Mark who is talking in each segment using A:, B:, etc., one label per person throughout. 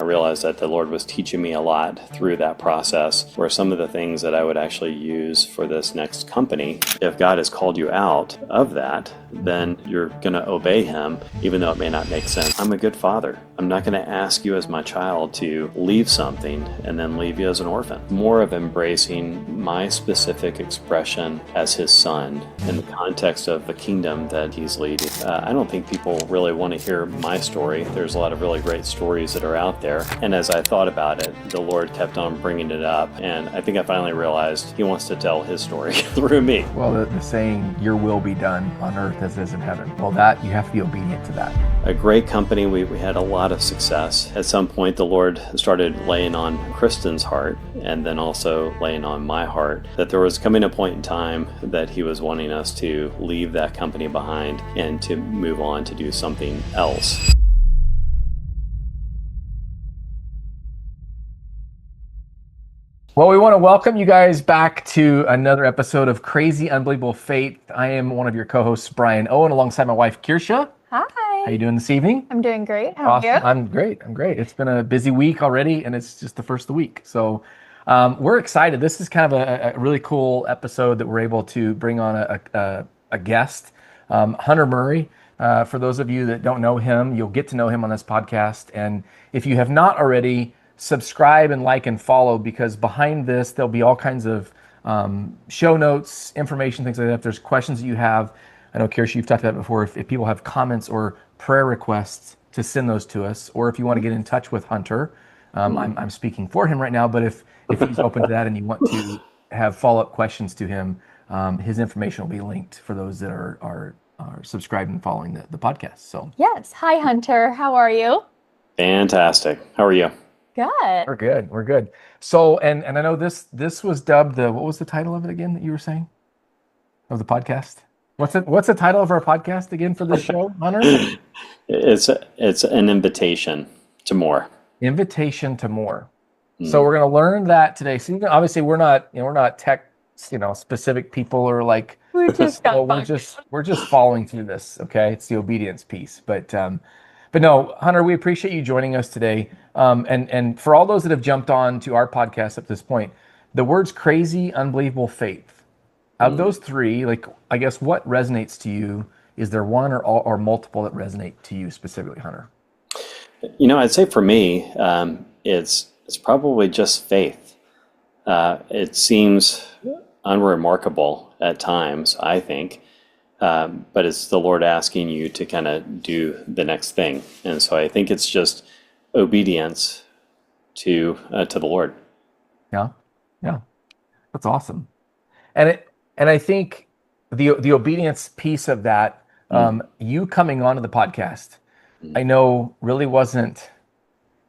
A: realized that the Lord was teaching me a lot through that process, where some of the things that I would actually use for this next company, if God has called you out of that, then you're going to obey Him, even though it may not make sense. I'm a good father. I'm not going to ask you as my child to leave something and then leave you as an orphan. More of embracing my specific expression as His son in the context of the kingdom that He's leading. I don't think people really want to hear my story. There's a lot of really great stories that are out there. And as I thought about it, the Lord kept on bringing it up. And I think I finally realized He wants to tell His story through me.
B: Well, the saying, your will be done on earth as it is in heaven. Well, that you have to be obedient to that.
A: A great company. We had a lot of success. At some point, the Lord started laying on Kristen's heart and then also laying on my heart that there was coming a point in time that He was wanting us to leave that company behind and to move on to do something else.
B: Well, we want to welcome you guys back to another episode of Crazy Unbelievable Faith. I am one of your co-hosts, Brian Owen, alongside my wife, Kersha.
C: Hi.
B: How you doing this evening?
C: I'm doing great. How are you?
B: I'm great. It's been a busy week already, and it's just the first of the week. So we're excited. This is kind of a really cool episode that we're able to bring on a guest, Hunter Murray. For those of you that don't know him, you'll get to know him on this podcast. And if you have not already, subscribe and like and follow, because behind this, there'll be all kinds of show notes, information, things like that. If there's questions that you have, I know, Kersha, you've talked about it before. If people have comments or prayer requests, to send those to us. Or if you want to get in touch with Hunter, I'm speaking for him right now, but if he's open to that and you want to have follow-up questions to him, his information will be linked for those that are subscribed and following the podcast. So
C: Yes. Hi, Hunter. How are you?
A: Fantastic. How are you?
C: Good.
B: We're good. So, and I know this was dubbed what was the title of it again that you were saying? Of the podcast? What's the title of our podcast again for this show, Hunter?
A: It's an invitation to more.
B: Invitation to more. So we're going to learn that today. So obviously we're not tech, specific people, or like
C: We just got
B: we're just following through this. Okay, it's the obedience piece. But no, Hunter, we appreciate you joining us today. And for all those that have jumped on to our podcast up to this point, the words crazy, unbelievable, faith. Of those three, like, I guess what resonates to you? Is there one or multiple that resonate to you specifically, Hunter?
A: I'd say for me, it's probably just faith. It seems unremarkable at times, I think, but it's the Lord asking you to kind of do the next thing, and so I think it's just obedience to the Lord.
B: Yeah, that's awesome, and I think the obedience piece of that, you coming onto the podcast, I know really wasn't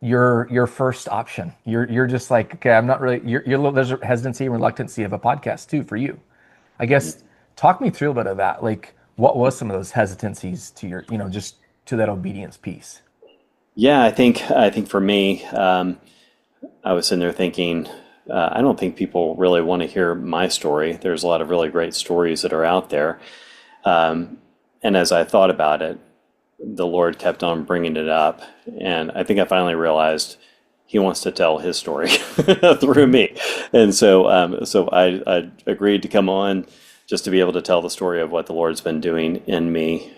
B: your first option. You're just like, okay, I'm not really. There's a hesitancy and reluctancy of a podcast too for you. I guess talk me through a bit of that. Like, what was some of those hesitancies to your, just to that obedience piece?
A: Yeah, I think for me, I was sitting there thinking, I don't think people really want to hear my story. There's a lot of really great stories that are out there. And as I thought about it, the Lord kept on bringing it up. And I think I finally realized He wants to tell His story through me. And so I agreed to come on just to be able to tell the story of what the Lord's been doing in me,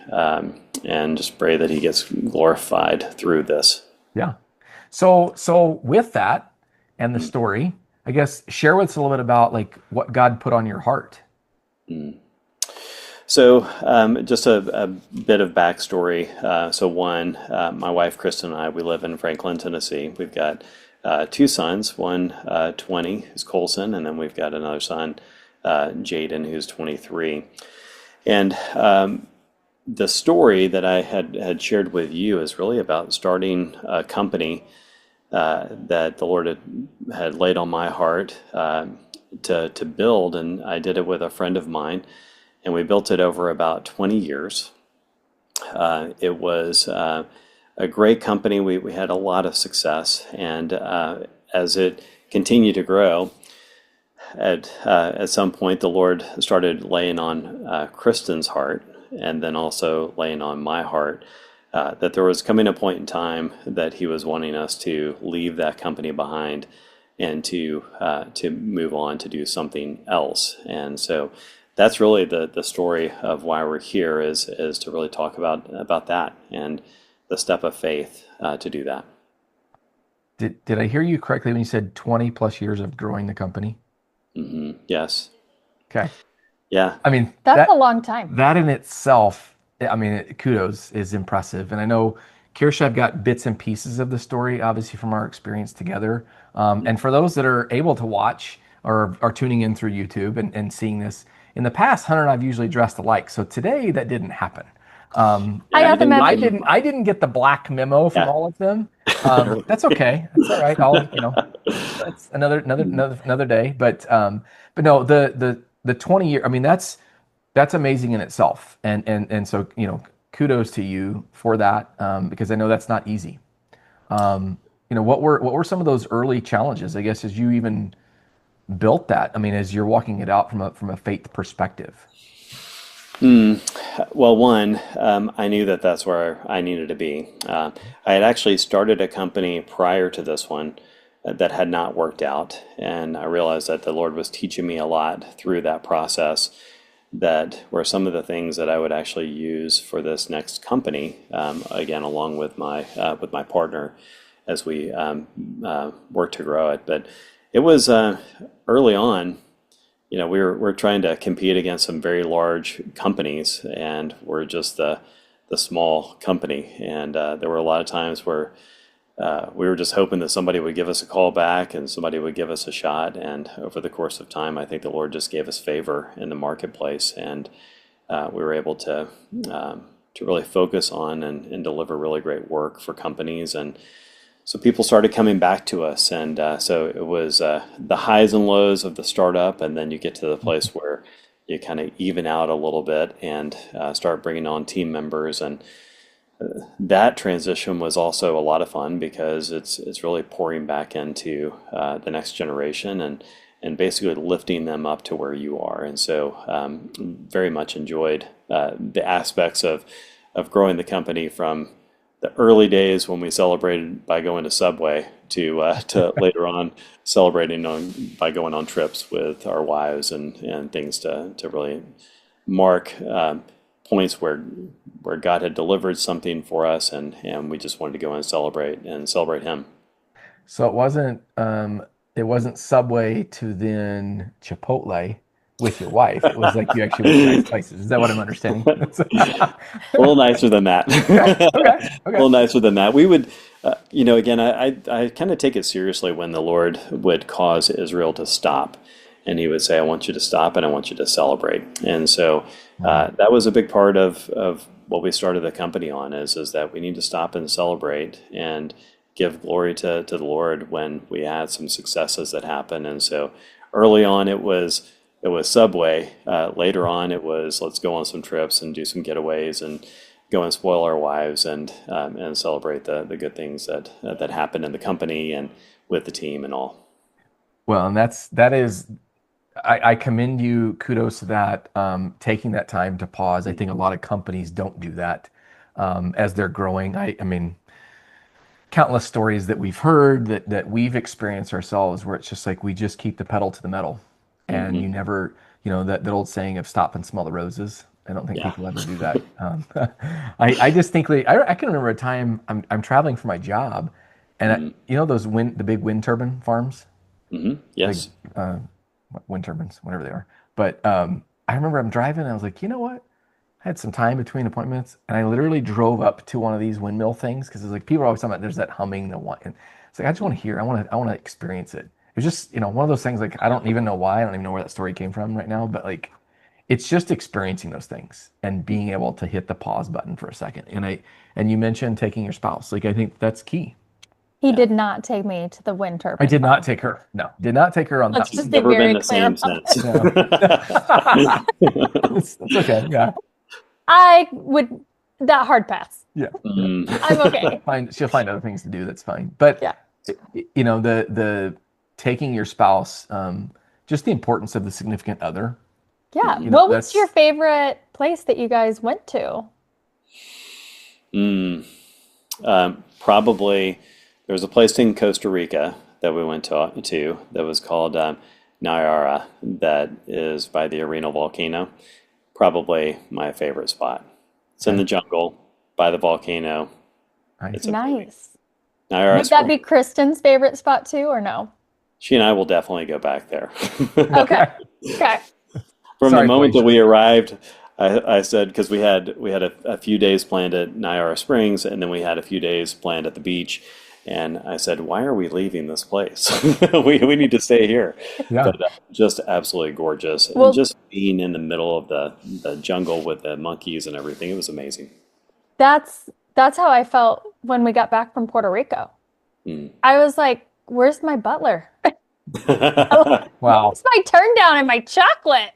A: and just pray that He gets glorified through this. Yeah.
B: So with that and the story, I guess share with us a little bit about like what God put on your heart.
A: So just a bit of backstory. My wife Kristen and I, we live in Franklin, Tennessee. We've got two sons, one 20, who's Colson, and then we've got another son, Jaden, who's 23. And the story that I had shared with you is really about starting a company that the Lord had laid on my heart to build, and I did it with a friend of mine. And we built it over about 20 years. It was a great company. We had a lot of success. And as it continued to grow, at some point, the Lord started laying on Kristen's heart and then also laying on my heart that there was coming a point in time that he was wanting us to leave that company behind and to move on to do something else. And so that's really the story of why we're here is to really talk about that and the step of faith to do that.
B: Did I hear you correctly when you said 20 plus years of growing the company?
A: Yes.
B: Okay.
A: Yeah.
B: I mean,
C: That's a long time.
B: that in itself, I mean, kudos is impressive. And I know, Kirsha, I've got bits and pieces of the story, obviously from our experience together. And for those that are able to watch or are tuning in through YouTube and seeing this, in the past, Hunter and I've usually dressed alike. So today that didn't happen.
C: I got the memo.
B: I didn't get the black memo from all of them. That's okay. That's all right. That's another day. But no, the 20 year. I mean, that's amazing in itself. And so kudos to you for that because I know that's not easy. What were some of those early challenges? I guess as you even built that. I mean, as you're walking it out from a faith perspective.
A: Well, one, I knew that that's where I needed to be. I had actually started a company prior to this one that had not worked out, and I realized that the Lord was teaching me a lot through that process that were some of the things that I would actually use for this next company, again, along with my partner as we work to grow it. But it was early on. We're trying to compete against some very large companies, and we're just the small company. And there were a lot of times where we were just hoping that somebody would give us a call back and somebody would give us a shot. And over the course of time, I think the Lord just gave us favor in the marketplace, and we were able to really focus on and deliver really great work for companies. And so people started coming back to us, and so it was the highs and lows of the startup, and then you get to the place where you kind of even out a little bit and start bringing on team members, and that transition was also a lot of fun because it's really pouring back into the next generation and basically lifting them up to where you are, and so very much enjoyed the aspects of growing the company from the early days when we celebrated by going to Subway to later on celebrating by going on trips with our wives and things to really mark points where God had delivered something for us, and we just wanted to go and celebrate Him.
B: So it wasn't Subway to then Chipotle with your wife. It was like you actually went to nice places. Is that what I'm understanding?
A: A little nicer than that.
B: Okay.
A: A little nicer than that. We would, again, I kind of take it seriously when the Lord would cause Israel to stop, and He would say, "I want you to stop, and I want you to celebrate." And so that was a big part of what we started the company on is that we need to stop and celebrate and give glory to the Lord when we had some successes that happen. And so early on, it was Subway. Later on, it was let's go on some trips and do some getaways and go and spoil our wives and celebrate the good things that happen in the company and with the team and all.
B: Well, and that is, I commend you. Kudos to that. Taking that time to pause. I think a lot of companies don't do that as they're growing. I mean, countless stories that we've heard that we've experienced ourselves where it's just like we just keep the pedal to the metal. And you never, that old saying of stop and smell the roses. I don't think people ever do that. I distinctly, I can remember a time I'm traveling for my job, and those the big wind turbine farms.
A: Yes.
B: Like, wind turbines, whatever they are. But I remember I'm driving, and I was like, you know what? I had some time between appointments, and I literally drove up to one of these windmill things because it's like people are always talking about there's that humming, the one. And it's like I just want to hear. I want to experience it. It was just, one of those things like I don't even know why. I don't even know where that story came from right now, but like it's just experiencing those things and being able to hit the pause button for a second. And you mentioned taking your spouse. Like I think that's key.
C: He did not take me to the wind turbine.
B: I did not take her. No, did not take her on
C: Let's
B: that.
C: just be
A: Never
C: very
A: been the
C: clear
A: same
C: about
A: since.
B: It's okay. Yeah.
C: I would that hard pass.
B: Yeah.
C: I'm okay.
B: She'll find other things to do. That's fine. But
C: Yeah.
B: The taking your spouse, just the importance of the significant other.
C: Yeah. What was your favorite place that you guys went to?
A: Probably there was a place in Costa Rica that we went to that was called Nyara, that is by the Arenal volcano. Probably my favorite spot. It's in
B: Okay.
A: the jungle by the volcano.
B: Nice.
A: It's amazing.
C: Nice.
A: Nyara
C: Would that
A: Spring.
C: be Kristen's favorite spot too, or no?
A: She and I will definitely go back there.
C: Okay.
B: Okay.
C: Okay.
A: From the
B: Sorry,
A: moment that
B: Felicia.
A: we arrived, I said, because we had a few days planned at Nyara Springs, and then we had a few days planned at the beach. And I said, why are we leaving this place? We need to stay here.
B: Yeah.
A: But just absolutely gorgeous. And
C: Well,
A: just being in the middle of the jungle with the monkeys and everything, it was amazing.
C: that's how I felt when we got back from Puerto Rico.
A: Mm.
C: I was like, "Where's my butler?
B: Wow.
C: Where's my turn down and my chocolate?"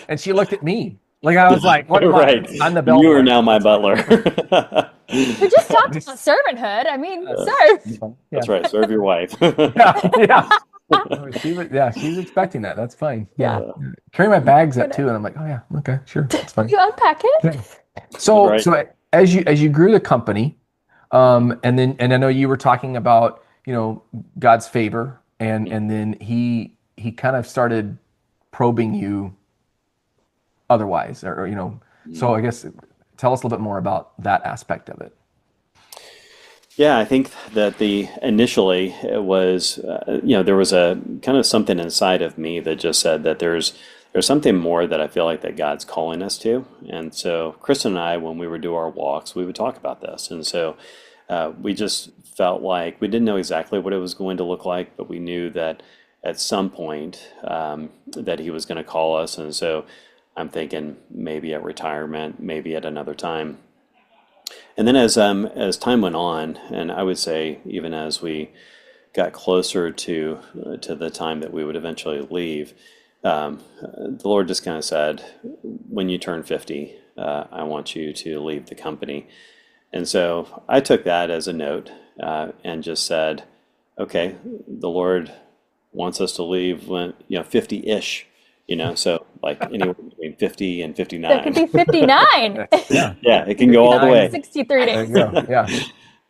B: And she looked at me. Like I was like, what am
A: Right.
B: I? I'm the
A: You are
B: bellboy.
A: now my
B: That's fine.
A: butler.
C: We just talked
B: Just-
C: about servanthood. I mean,
A: Uh,
C: serve.
B: Yeah.
A: That's right. Serve your wife.
B: Yeah. Yeah. She was expecting that. That's fine.
C: Yeah.
B: Carry my bags up too, and I'm like, oh yeah, okay, sure, that's fine.
C: You unpack it?
B: Yeah. So
A: Right.
B: so as you grew the company, and I know you were talking about, God's favor, and then he kind of started probing you otherwise, or. So I guess tell us a little bit more about that aspect of it.
A: Yeah, I think that the initially it was, there was a kind of something inside of me that just said that there's something more that I feel like that God's calling us to. And so Kristen and I, when we would do our walks, we would talk about this. And so we just felt like we didn't know exactly what it was going to look like, but we knew that at some point that He was going to call us. And so I'm thinking maybe at retirement, maybe at another time. And then as time went on, and I would say even as we got closer to the time that we would eventually leave, the Lord just kind of said, "When you turn 50, I want you to leave the company." And so I took that as a note and just said, "Okay, the Lord wants us to leave when 50-ish." So like anywhere between 50 and
C: That could
A: 59.
C: be 59.
B: Yeah.
A: Yeah, it can go all the
B: 59.
A: way.
C: 63
B: There
C: days.
B: you go. Yeah.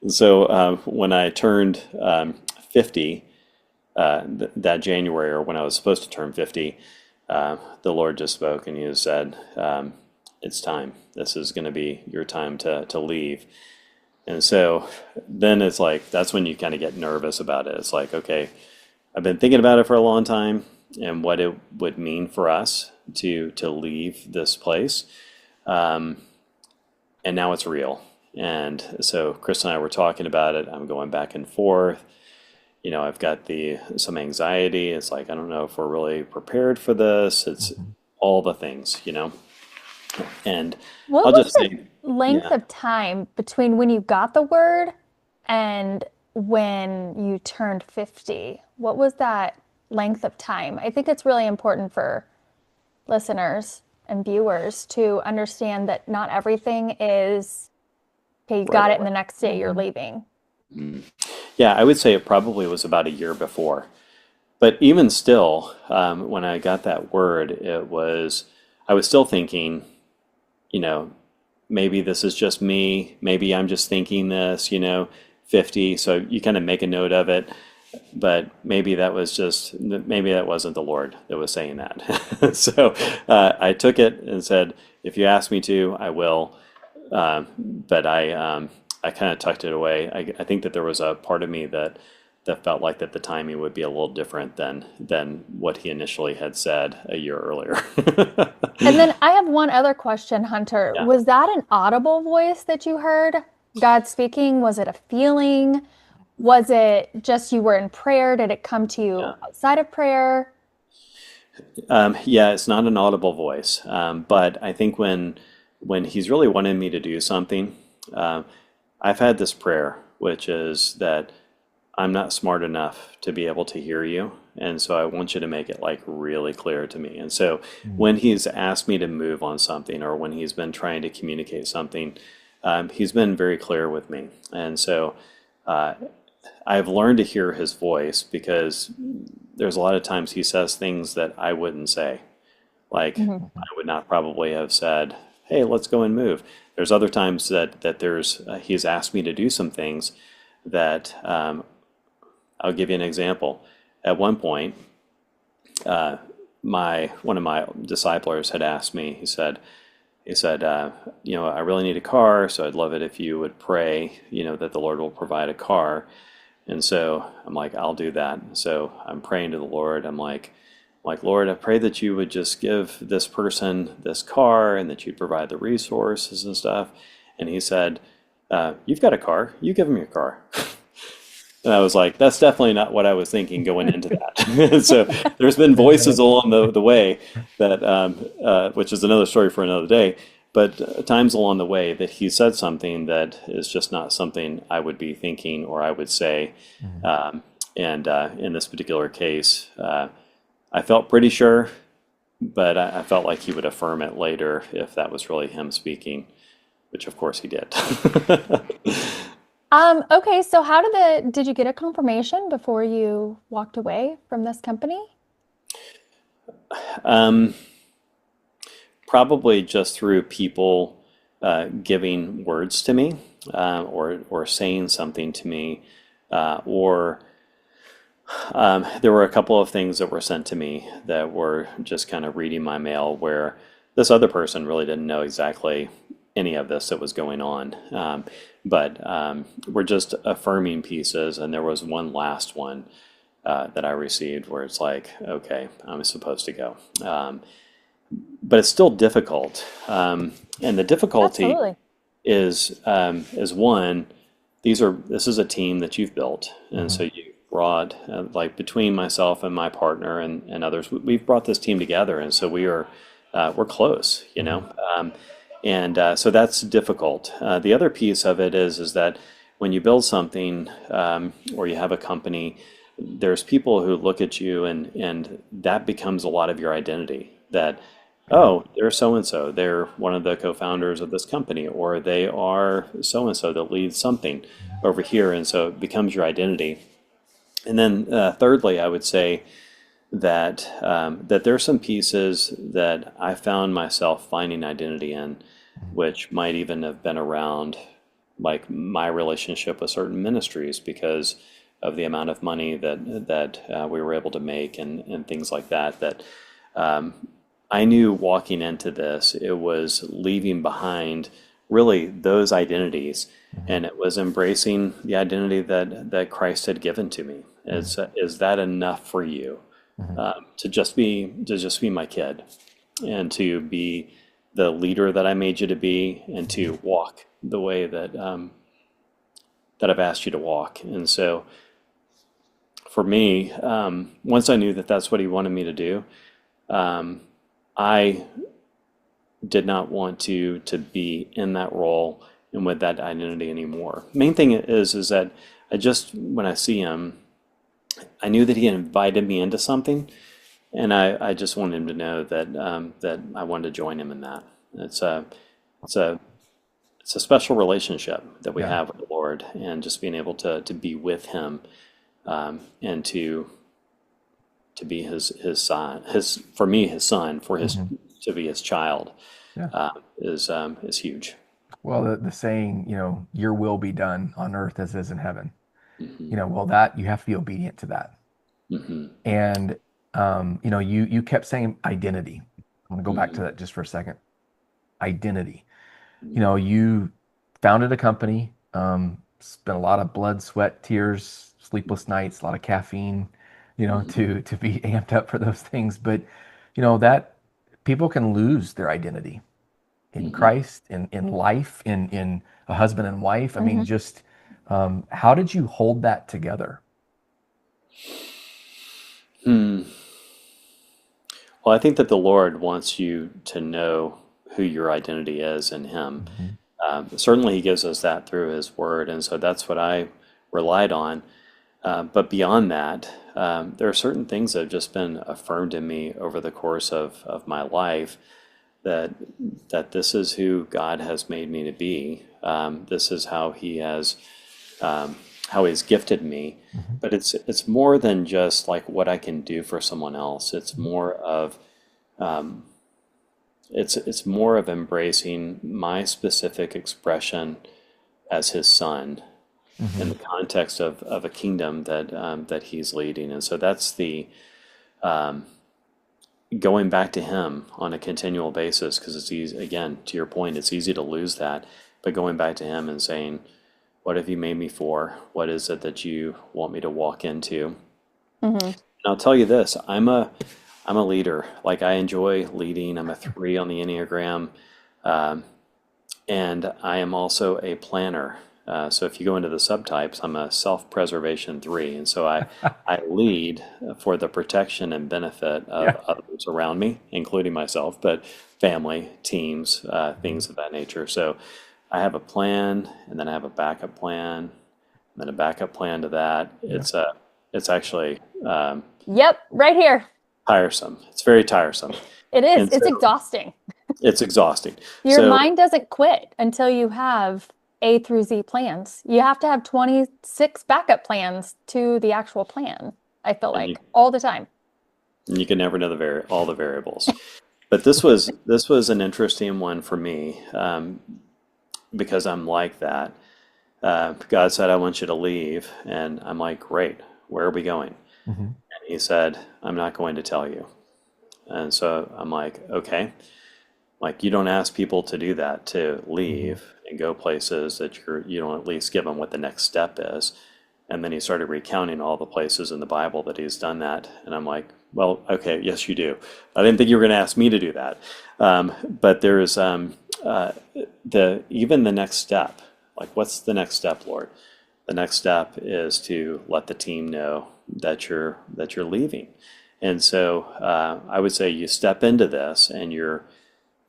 A: So when I turned 50 that January, or when I was supposed to turn 50, the Lord just spoke and He just said, "It's time. This is going to be your time to leave." And so then it's like that's when you kind of get nervous about it. It's like, okay, I've been thinking about it for a long time and what it would mean for us to leave this place, and now it's real. And so Chris and I were talking about it. I'm going back and forth. I've got some anxiety. It's like I don't know if we're really prepared for this. It's all the things. And
C: What
A: I'll
C: was
A: just
C: the
A: say,
C: length
A: yeah.
C: of time between when you got the word and when you turned 50? What was that length of time? I think it's really important for listeners and viewers to understand that not everything is, okay, you got
A: Right
C: it, and the next day you're leaving.
A: Yeah, I would say it probably was about a year before. But even still, when I got that word, I was still thinking, maybe this is just me. Maybe I'm just thinking this, 50. So you kind of make a note of it. But maybe that wasn't the Lord that was saying that. So I took it and said, if you ask me to, I will. But I kind of tucked it away. I think that there was a part of me that felt like that the timing would be a little different than what He initially had said a year earlier.
C: And then I have one other question, Hunter.
A: Yeah.
C: Was that an audible voice that you heard? God speaking? Was it a feeling? Was it just you were in prayer? Did it come to you
A: Yeah.
C: outside of prayer?
A: Yeah, it's not an audible voice, but I think when He's really wanted me to do something, I've had this prayer, which is that I'm not smart enough to be able to hear you, and so I want you to make it like really clear to me. And so when He's asked me to move on something, or when He's been trying to communicate something, He's been very clear with me. And so I've learned to hear His voice because there's a lot of times He says things that I wouldn't say. Like I would not probably have said, "Hey, let's go and move." there's other times that he's asked me to do some things that I'll give you an example. At one point, my one of my disciplers had asked me. He said, I really need a car, so I'd love it if you would pray, that the Lord will provide a car. And so I'm like, I'll do that. So I'm praying to the Lord. I'm like, Lord, I pray that you would just give this person this car and that you'd provide the resources and stuff. And he said, you've got a car. You give him your car. And I was like, that's definitely not what I was thinking going into that. So there's been voices along the way that, which is another story for another day, but times along the way that he said something that is just not something I would be thinking or I would say. And in this particular case, I felt pretty sure, but I felt like he would affirm it later if that was really him speaking, which of course he did.
C: Okay, so did you get a confirmation before you walked away from this company?
A: Um, Probably just through people giving words to me, or saying something to me, or there were a couple of things that were sent to me that were just kind of reading my mail where this other person really didn't know exactly any of this that was going on. But we're just affirming pieces, and there was one last one that I received where it's like, okay, I'm supposed to go. But it's still difficult. And the difficulty
C: Absolutely.
A: is one, this is a team that you've built, and
B: Mhm.
A: so you brought like between myself and my partner and others, we've brought this team together, and so we're close,
B: Mhm.
A: and so that's difficult. The other piece of it is that when you build something, or you have a company, there's people who look at you and that becomes a lot of your identity. That,
B: Yeah.
A: oh, they're so and so. They're one of the co-founders of this company, or they are so and so that leads something over here, and so it becomes your identity. And then thirdly, I would say that there's some pieces that I found myself finding identity in, which might even have been around like my relationship with certain ministries because of the amount of money that we were able to make and things like that. That I knew walking into this, it was leaving behind really those identities,
B: Mhm.
A: and it was embracing the identity that Christ had given to me.
B: Mhm.
A: Is that enough for you?
B: Mhm.
A: To just be my kid and to be the leader that I made you to be and to walk the way that I've asked you to walk. And so for me, once I knew that that's what he wanted me to do, I did not want to be in that role and with that identity anymore. Main thing is that when I see him, I knew that he invited me into something, and I just wanted him to know that I wanted to join him in that. It's a it's a it's a special relationship that we
B: Yeah.
A: have with the Lord, and just being able to be with Him, and to be his son, his for me his son, for his
B: Mhm.
A: to be his child,
B: Yeah.
A: is huge.
B: Well, the saying, your will be done on earth as is in heaven.
A: Hmm.
B: Well, that you have to be obedient to that.
A: Hmm.
B: And you kept saying identity. I'm going to go back to
A: Hmm.
B: that just for a second. Identity. You founded a company, spent a lot of blood, sweat, tears, sleepless nights, a lot of caffeine,
A: Hmm.
B: to be amped up for those things. But that people can lose their identity in
A: Hmm.
B: Christ, in life, in a husband and wife. I mean,
C: Hmm.
B: just how did you hold that together?
A: Hmm. Well, I think that the Lord wants you to know who your identity is in Him.
B: Mhm.
A: Certainly, He gives us that through His Word, and so that's what I relied on. But beyond that, there are certain things that have just been affirmed in me over the course of my life that this is who God has made me to be. This is how He's gifted me.
B: Mhm.
A: But it's more than just like what I can do for someone else. It's
B: Mhm.
A: more of it's more of embracing my specific expression as his son in
B: Hmm.
A: the context of a kingdom that he's leading. And so that's the going back to him on a continual basis, because it's easy, again, to your point, it's easy to lose that, but going back to him and saying, what have you made me for? What is it that you want me to walk into?
C: Hmm.
A: And I'll tell you this, I'm a leader. Like, I enjoy leading. I'm a 3 on the Enneagram. Um, and I am also a planner. So if you go into the subtypes, I'm a self-preservation 3. And so I lead for the protection and benefit of
B: Yeah.
A: others around me, including myself, but family, teams, things of that nature. So I have a plan, and then I have a backup plan, and then a backup plan to that.
B: Yeah.
A: It's actually
C: Yep, right here.
A: tiresome. It's very tiresome.
C: It is.
A: And
C: It's
A: so
C: exhausting.
A: it's exhausting.
C: Your
A: So
C: mind doesn't quit until you have A through Z plans. You have to have 26 backup plans to the actual plan, I feel
A: and you
C: like, all the time.
A: and you can never know all the variables. But this was an interesting one for me, because I'm like that. God said, "I want you to leave," and I'm like, "Great, where are we going?"
B: Hmm.
A: And He said, "I'm not going to tell you." And so I'm like, "Okay." Like, you don't ask people to do that, to
B: Hmm.
A: leave and go places that you don't at least give them what the next step is. And then he started recounting all the places in the Bible that he's done that. And I'm like, well, okay, yes, you do. I didn't think you were going to ask me to do that. But there's the even the next step. Like, what's the next step, Lord? The next step is to let the team know that you're leaving. And so I would say you step into this and you're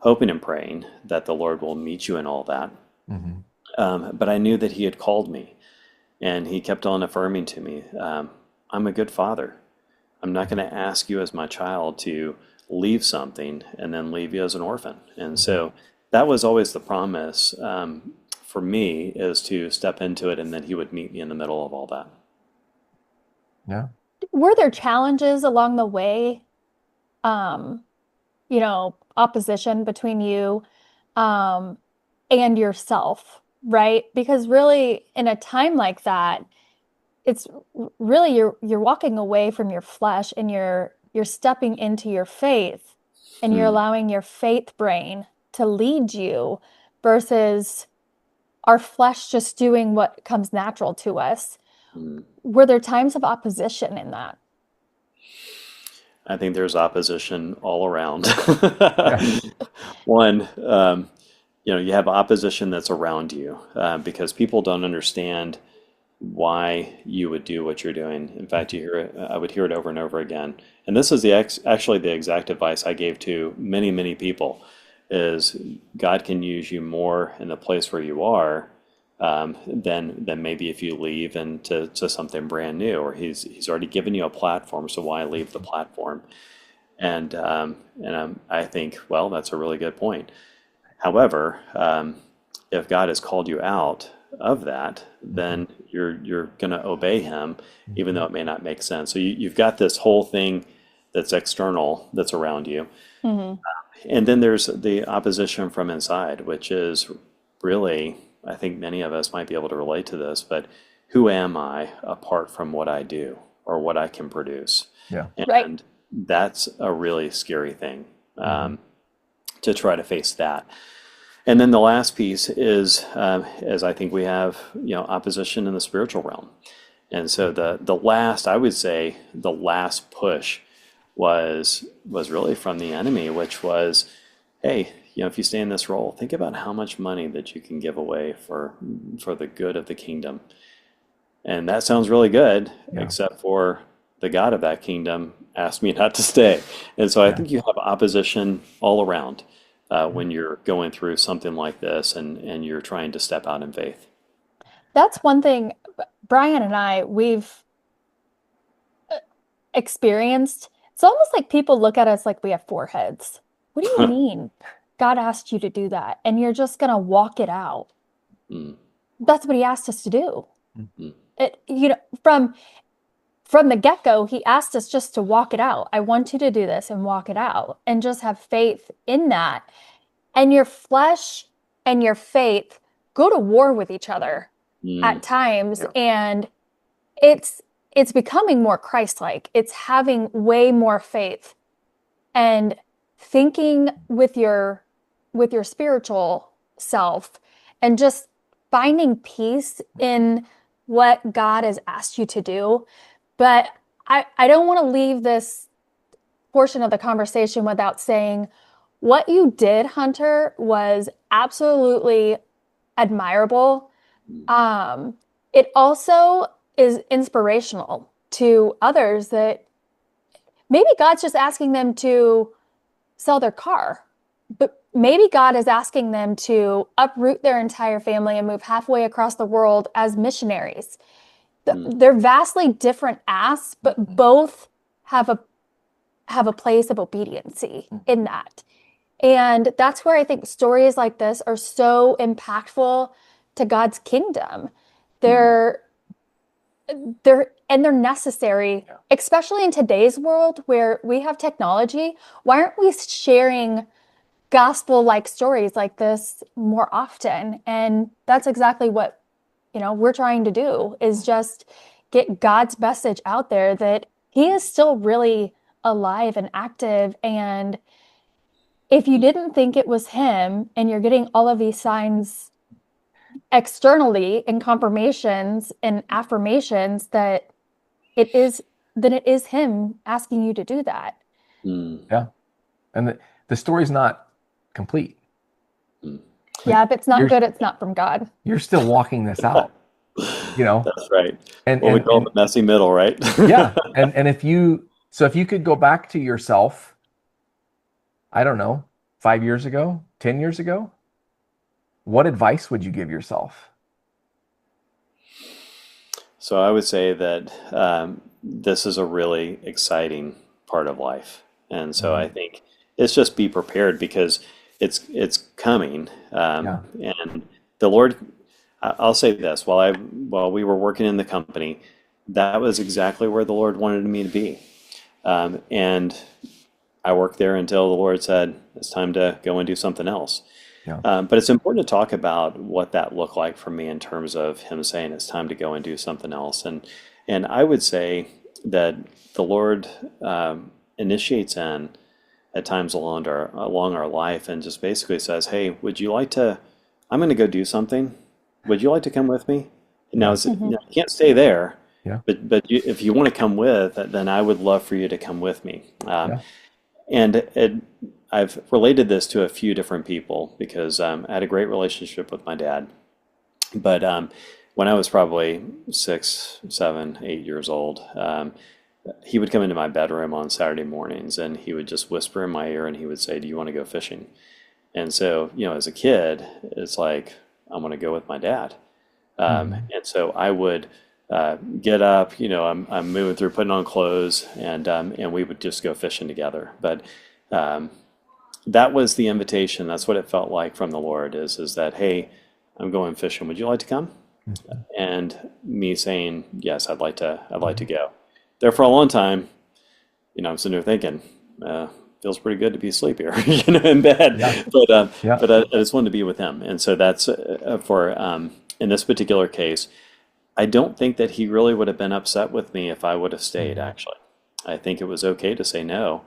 A: hoping and praying that the Lord will meet you in all that.
B: Hmm.
A: But I knew that He had called me, and He kept on affirming to me, I'm a good father. I'm not going to ask you as my child to leave something and then leave you as an orphan. And
B: Hmm.
A: so that was always the promise, for me, is to step into it, and then He would meet me in the middle of all that.
B: Yeah.
C: Were there challenges along the way? Um, Opposition between you um, and yourself, right? Because really, in a time like that, it's really you're walking away from your flesh and you're stepping into your faith and you're
A: Hmm.
C: allowing your faith brain to lead you versus our flesh just doing what comes natural to us.
A: Hmm.
C: Were there times of opposition in that?
A: I think there's opposition all around.
B: Yeah.
A: One, you have opposition that's around you, because people don't understand why you would do what you're doing. In fact, you hear it, I would hear it over and over again. And this is actually the exact advice I gave to many, many people, is God can use you more in the place where you are, than maybe if you leave to something brand new, or He's already given you a platform, so why leave the platform? And I think, well, that's a really good point. However, if God has called you out of that,
B: Hmm.
A: then you're going to obey Him, even
B: Hmm.
A: though it may not make sense. So you've got this whole thing that's external, that's around you,
C: Hmm.
A: and then there's the opposition from inside, which is really, I think many of us might be able to relate to this, but who am I apart from what I do or what I can produce?
B: Yeah.
C: Right.
A: And that's a really scary thing,
B: Hmm.
A: to try to face that. And then the last piece is I think we have, opposition in the spiritual realm. And so the last, I would say, the last push was really from the enemy, which was, hey, if you stay in this role, think about how much money that you can give away for the good of the kingdom. And that sounds really good,
B: Yeah.
A: except for the God of that kingdom asked me not to stay. And so I
B: Yeah.
A: think you have opposition all around, when you're going through something like this, and you're trying to step out in faith.
C: That's one thing Brian and we've experienced. It's almost like people look at us like we have four heads. What do you mean? God asked you to do that, and you're just gonna walk it out.
A: Mm,
C: That's what He asked us to do.
A: mm,
C: It, from from the get-go, he asked us just to walk it out. I want you to do this and walk it out and just have faith in that. And your flesh and your faith go to war with each other at times.
B: Yeah.
C: And it's becoming more Christ-like. It's having way more faith and thinking with your spiritual self and just finding peace in what God has asked you to do. But I don't want to leave this portion of the conversation without saying what you did, Hunter, was absolutely admirable. It also is inspirational to others that maybe God's just asking them to sell their car, but maybe God is asking them to uproot their entire family and move halfway across the world as missionaries. They're vastly different asks, but both have a place of obediency in that. And that's where I think stories like this are so impactful to God's kingdom. They're necessary, especially in today's world where we have technology. Why aren't we sharing gospel-like stories like this more often? And that's exactly what, we're trying to do, is just get God's message out there that he is still really alive and active. And if you didn't think it was him and you're getting all of these signs externally and confirmations and affirmations that it is him asking you to do that.
B: Yeah. And the story's not complete.
C: Yeah, if it's not good, it's not from God.
B: You're still walking this out,
A: That's right.
B: And
A: What we call the messy middle, right?
B: Yeah. And if you could go back to yourself, I don't know, 5 years ago, 10 years ago, what advice would you give yourself?
A: So I would say that this is a really exciting part of life. And so I think it's just be prepared, because it's coming.
B: Yeah.
A: And the Lord, I'll say this, while we were working in the company, that was exactly where the Lord wanted me to be. And I worked there until the Lord said, it's time to go and do something else.
B: Yeah.
A: But it's important to talk about what that looked like for me in terms of him saying it's time to go and do something else. And I would say that the Lord initiates in at times along our life and just basically says, hey, would you like to, I'm going to go do something. Would you like to come with me? Now, you can't stay there,
B: Yeah.
A: but if you want to come with, then I would love for you to come with me. And I've related this to a few different people, because I had a great relationship with my dad. But when I was probably 6, 7, 8 years old, he would come into my bedroom on Saturday mornings and he would just whisper in my ear and he would say, do you want to go fishing? And so, as a kid, it's like, I want to go with my dad. And so I would get up, I'm moving through, putting on clothes, and we would just go fishing together. But that was the invitation. That's what it felt like from the Lord, is that, hey, I'm going fishing. Would you like to come? And me saying, yes, I'd like to go. There for a long time, I'm sitting there thinking, feels pretty good to be asleep here, in bed.
B: Yeah.
A: But I just wanted to be with him. And so that's for in this particular case, I don't think that he really would have been upset with me if I would have stayed, actually. I think it was okay to say no.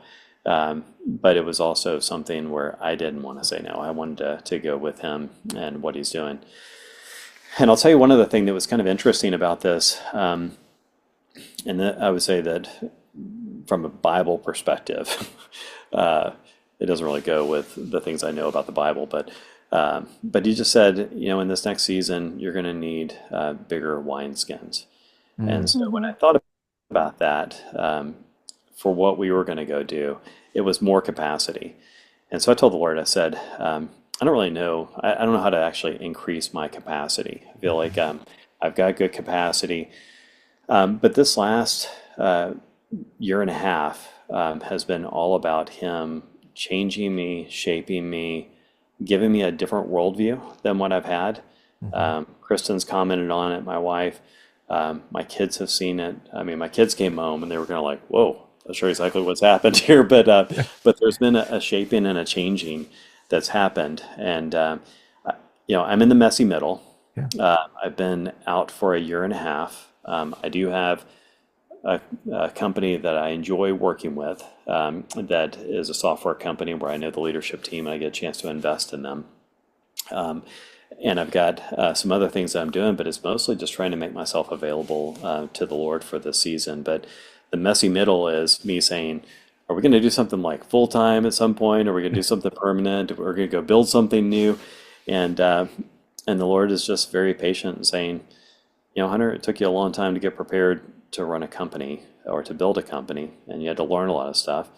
A: But it was also something where I didn't want to say no. I wanted to go with him and what he's doing. And I'll tell you one other thing that was kind of interesting about this. And I would say that from a Bible perspective, it doesn't really go with the things I know about the Bible, but you just said, in this next season, you're going to need bigger wineskins. And so when I thought about that, for what we were going to go do, it was more capacity. And so I told the Lord, I said, I don't really know. I don't know how to actually increase my capacity. I feel like I've got good capacity. But this last year and a half has been all about him changing me, shaping me, giving me a different worldview than what I've had. Kristen's commented on it, my wife. My kids have seen it. I mean, my kids came home and they were kind of like, "Whoa, not sure exactly what's happened here," but there's been a shaping and a changing that's happened, and I'm in the messy middle.
B: Yeah.
A: I've been out for a year and a half. I do have a company that I enjoy working with, that is a software company where I know the leadership team and I get a chance to invest in them. And I've got some other things that I'm doing, but it's mostly just trying to make myself available to the Lord for this season. But the messy middle is me saying, are we going to do something like full time at some point? Are we going to do something permanent? We're going to go build something new. And the Lord is just very patient and saying, Hunter, it took you a long time to get prepared to run a company or to build a company, and you had to learn a lot of stuff.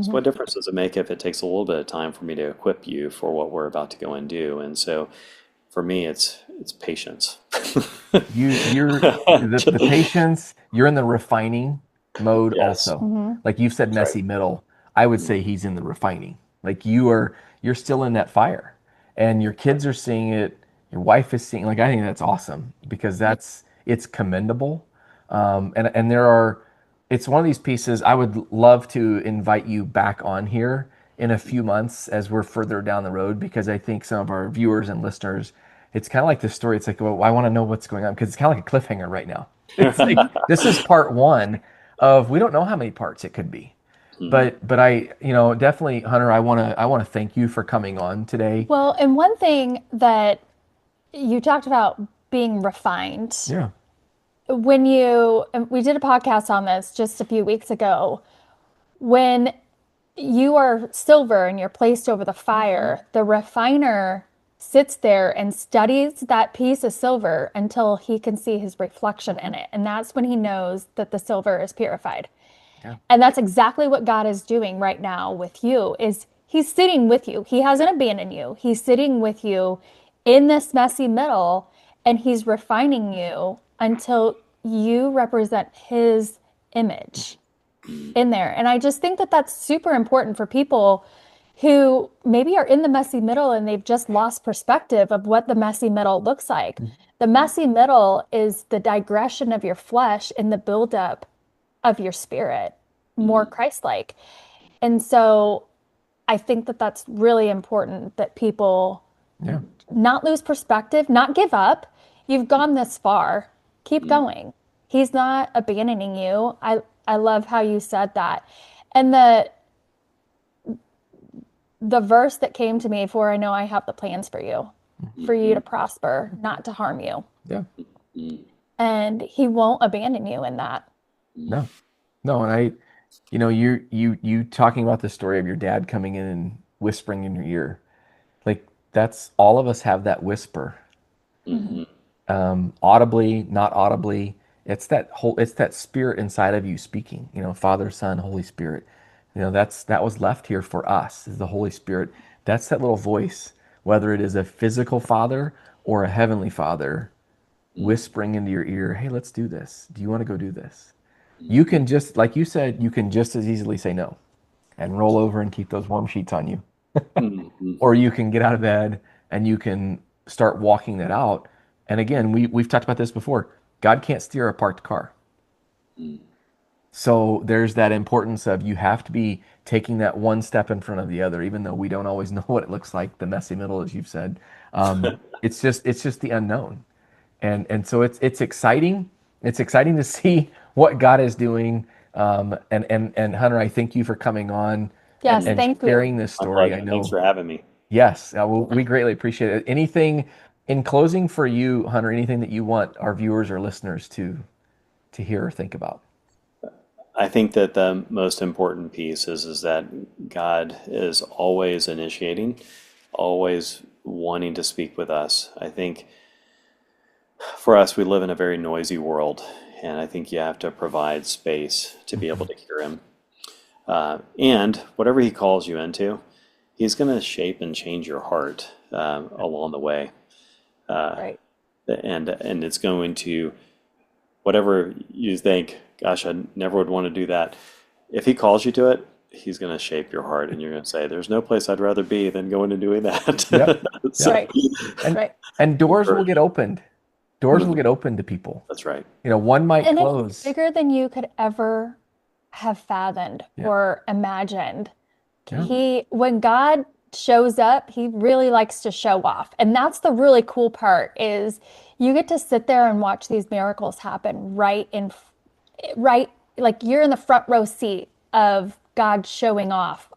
A: So what difference does it make if it takes a little bit of time for me to equip you for what we're about to go and do? And so for me, it's patience.
B: You're the patience, you're in the refining mode
A: Yes,
B: also. Like you've said,
A: that's right.
B: messy middle. I would say he's in the refining. Like you're still in that fire, and your kids are seeing it. Your wife is seeing. Like I think that's awesome because it's commendable. And it's one of these pieces. I would love to invite you back on here in a few months as we're further down the road because I think some of our viewers and listeners, it's kind of like this story. It's like, well, I want to know what's going on because it's kind of like a cliffhanger right now. It's like this is part one of we don't know how many parts it could be, but I definitely, Hunter, I want to thank you for coming on today.
C: Well, and one thing that you talked about being refined.
B: Yeah.
C: And we did a podcast on this just a few weeks ago. When you are silver and you're placed over the fire, the refiner sits there and studies that piece of silver until he can see his reflection in it. And that's when he knows that the silver is purified.
B: Yeah.
C: And that's exactly what God is doing right now with you is he's sitting with you. He hasn't abandoned you. He's sitting with you in this messy middle and he's refining you until you represent his image in there. And I just think that that's super important for people who maybe are in the messy middle and they've just lost perspective of what the messy middle looks like. The messy middle is the digression of your flesh and the buildup of your spirit, more Christ-like. And so I think that that's really important that people
B: Yeah.
C: not lose perspective, not give up. You've gone this far. Keep going. He's not abandoning you. I love how you said that. And the verse that came to me, for I know I have the plans for you to prosper, not to harm you.
B: Yeah.
C: And he won't abandon you in that.
B: No. No, and you talking about the story of your dad coming in and whispering in your ear, like that's all of us have that whisper, audibly, not audibly. It's that spirit inside of you speaking. Father, Son, Holy Spirit. That was left here for us is the Holy Spirit. That's that little voice, whether it is a physical father or a heavenly father, whispering into your ear, "Hey, let's do this. Do you want to go do this?" You can just, like you said, you can just as easily say no and roll over and keep those warm sheets on you. Or you can get out of bed and you can start walking that out. And again, we've talked about this before. God can't steer a parked car. So there's that importance of you have to be taking that one step in front of the other, even though we don't always know what it looks like, the messy middle, as you've said. It's just the unknown. And so it's exciting. It's exciting to see what God is doing. And Hunter, I thank you for coming on
C: Yes,
B: and
C: thank you.
B: sharing this
A: My
B: story.
A: pleasure.
B: I know.
A: Thanks for having me.
B: Yes, we greatly appreciate it. Anything in closing for you, Hunter? Anything that you want our viewers or listeners to hear or think about?
A: I think that the most important piece is that God is always initiating, always wanting to speak with us. I think for us, we live in a very noisy world, and I think you have to provide space to be able to hear him. And whatever he calls you into, he's going to shape and change your heart along the way.
C: Right.
A: And it's going to, whatever you think, gosh, I never would want to do that. If he calls you to it, he's going to shape your heart, and you're going to say, there's no place I'd rather be than going and doing that.
B: Yep.
A: So,
C: Right.
B: And,
C: Right.
B: and doors will get opened. Doors will get open to people.
A: That's right.
B: One might
C: And
B: close.
C: it's bigger than you could ever have fathomed
B: Yeah.
C: or imagined.
B: Yeah.
C: When God shows up, he really likes to show off. And that's the really cool part is you get to sit there and watch these miracles happen right, like you're in the front row seat of God showing off,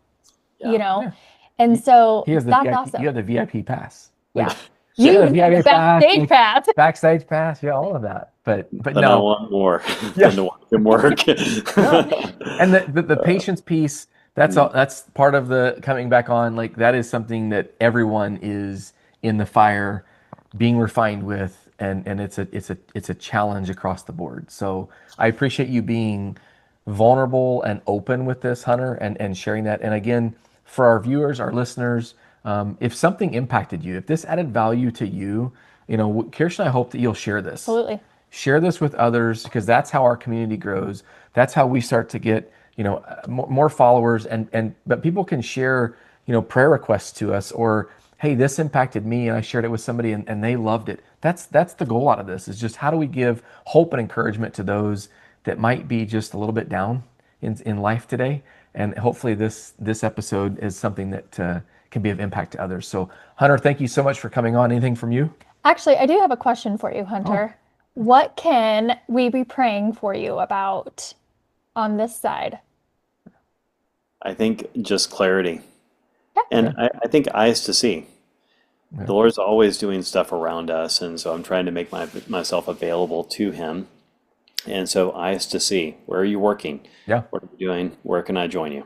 A: Yeah.
B: Yeah.
C: And so
B: He has the
C: that's
B: VIP,
C: awesome.
B: you have the VIP pass.
C: Yeah.
B: You
C: You
B: have the VIP pass,
C: backstage pass.
B: backstage pass, yeah, all of that. But
A: But I
B: no,
A: want more
B: Yeah.
A: than to watch him work.
B: and the patience piece, that's part of the coming back on. Like that is something that everyone is in the fire being refined with, and it's a challenge across the board. So I appreciate you being vulnerable and open with this, Hunter, and sharing that. And again, for our viewers, our listeners, if something impacted you, if this added value to you, Kirsten, I hope that you'll share this.
C: Absolutely.
B: Share this with others because that's how our community grows. That's how we start to get, more followers, but people can share, prayer requests to us, or hey, this impacted me and I shared it with somebody and they loved it. That's the goal out of this, is just how do we give hope and encouragement to those that might be just a little bit down in life today. And hopefully this episode is something that can be of impact to others. So Hunter, thank you so much for coming on. Anything from you?
C: Actually, I do have a question for you, Hunter. What can we be praying for you about on this side?
A: I think just clarity.
C: Yeah.
A: And I think eyes to see. The Lord's always doing stuff around us, and so I'm trying to make myself available to Him. And so eyes to see. Where are you working?
B: Yeah.
A: What are you doing? Where can I join you?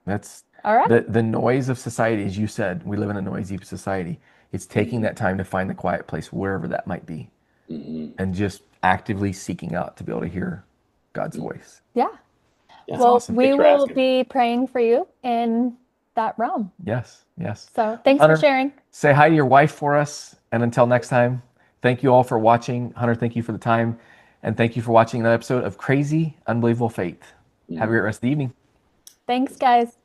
B: That's
C: All right.
B: the noise of society, as you said. We live in a noisy society. It's taking that time to find the quiet place, wherever that might be, and just actively seeking out to be able to hear God's voice.
C: Yeah.
A: Yeah.
C: Well,
B: awesome.
C: we
A: Thanks for
C: will
A: asking.
C: be praying for you in that realm.
B: Yes, yes.
C: So thanks
B: Hunter,
C: for sharing.
B: say hi to your wife for us. And until next time, thank you all for watching. Hunter, thank you for the time. And thank you for watching another episode of Crazy Unbelievable Faith. Have a great rest of the evening.
C: Thanks, guys.